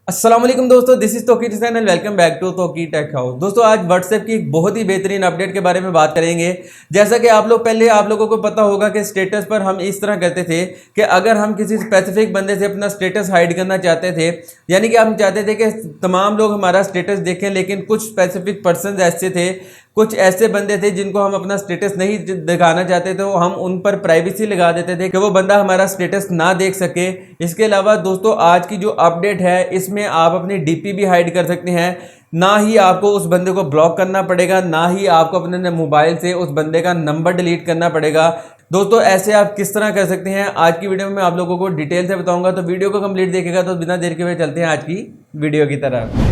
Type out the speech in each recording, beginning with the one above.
अस्सलाम वालेकुम दोस्तों, this is Toki channel. Welcome back to Toki tech house. दोस्तों आज व्हाट्सएप की एक बहुत ही बेहतरीन अपडेट के बारे में बात करेंगे। जैसा कि आप लोगों को पता होगा कि स्टेटस पर हम इस तरह करते थे कि अगर हम किसी स्पेसिफिक बंदे से अपना स्टेटस हाइड करना चाहते थे, यानी कि हम चाहते थे कि तमाम लोग हमारा स्टेटस देखें, लेकिन कुछ स्पेसिफिक पर्सन ऐसे थे, कुछ ऐसे बंदे थे जिनको हम अपना स्टेटस नहीं दिखाना चाहते थे, तो हम उन पर प्राइवेसी लगा देते थे कि वो बंदा हमारा स्टेटस ना देख सके। इसके अलावा दोस्तों आज की जो अपडेट है इसमें आप अपनी डीपी भी हाइड कर सकते हैं। ना ही आपको उस बंदे को ब्लॉक करना पड़ेगा, ना ही आपको अपने मोबाइल से उस बंदे का नंबर डिलीट करना पड़ेगा। दोस्तों ऐसे आप किस तरह कर सकते हैं आज की वीडियो में मैं आप लोगों को डिटेल से बताऊंगा, तो वीडियो को कंप्लीट देखेगा। तो बिना देर के हुए चलते हैं आज की वीडियो की तरफ।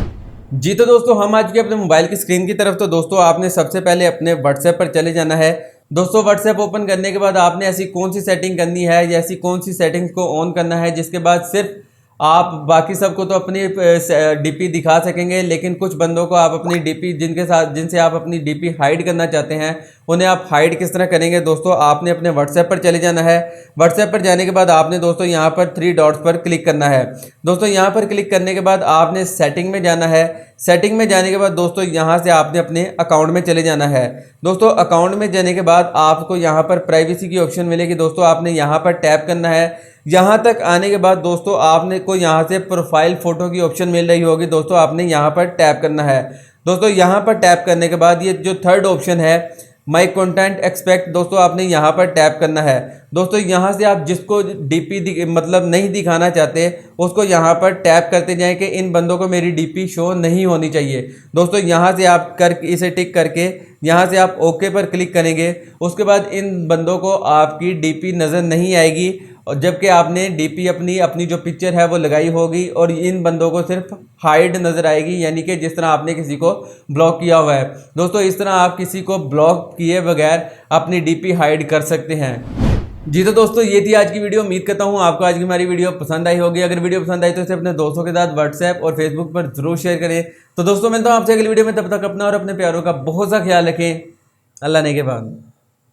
जी तो दोस्तों हम आज के अपने मोबाइल की स्क्रीन की तरफ। तो दोस्तों आपने सबसे पहले अपने व्हाट्सएप पर चले जाना है। दोस्तों व्हाट्सएप ओपन करने के बाद आपने ऐसी कौन सी सेटिंग करनी है या ऐसी कौन सी सेटिंग्स को ऑन करना है जिसके बाद सिर्फ आप बाकी सबको तो अपनी डीपी दिखा सकेंगे, लेकिन कुछ बंदों को आप अपनी डीपी जिनसे आप अपनी डीपी हाइड करना चाहते हैं उन्हें आप हाइड किस तरह करेंगे। दोस्तों आपने अपने व्हाट्सएप पर चले जाना है। व्हाट्सएप पर जाने के बाद आपने दोस्तों यहाँ पर 3 डॉट्स पर क्लिक करना है। दोस्तों यहाँ पर क्लिक करने के बाद आपने सेटिंग में जाना है। सेटिंग में जाने के बाद दोस्तों यहाँ से आपने अपने अकाउंट में चले जाना है। दोस्तों अकाउंट में जाने के बाद आपको यहाँ पर प्राइवेसी की ऑप्शन मिलेगी। दोस्तों आपने यहाँ पर टैप करना है। यहाँ तक आने के बाद दोस्तों आपने को यहाँ से प्रोफाइल फ़ोटो की ऑप्शन मिल रही होगी। दोस्तों आपने यहाँ पर टैप करना है। दोस्तों यहाँ पर टैप करने के बाद ये जो थर्ड ऑप्शन है माई कॉन्टेंट एक्सपेक्ट, दोस्तों आपने यहाँ पर टैप करना है। दोस्तों यहाँ से आप जिसको डीपी मतलब नहीं दिखाना चाहते उसको यहाँ पर टैप करते जाएं कि इन बंदों को मेरी डीपी शो नहीं होनी चाहिए। दोस्तों यहाँ से आप इसे टिक करके यहाँ से आप ओके पर क्लिक करेंगे। उसके बाद इन बंदों को आपकी डीपी नज़र नहीं आएगी, और जबकि आपने डीपी अपनी जो पिक्चर है वो लगाई होगी, और इन बंदों को सिर्फ हाइड नज़र आएगी, यानी कि जिस तरह आपने किसी को ब्लॉक किया हुआ है। दोस्तों इस तरह आप किसी को ब्लॉक किए बगैर अपनी डीपी हाइड कर सकते हैं। जी तो दोस्तों ये थी आज की वीडियो। उम्मीद करता हूँ आपको आज की हमारी वीडियो पसंद आई होगी। अगर वीडियो पसंद आई तो इसे अपने दोस्तों के साथ व्हाट्सएप और फेसबुक पर जरूर शेयर करें। तो दोस्तों मिलता हूँ आपसे अगली वीडियो में, तब तक अपना और अपने प्यारों का बहुत सा ख्याल रखें। अल्लाह ने के बाद।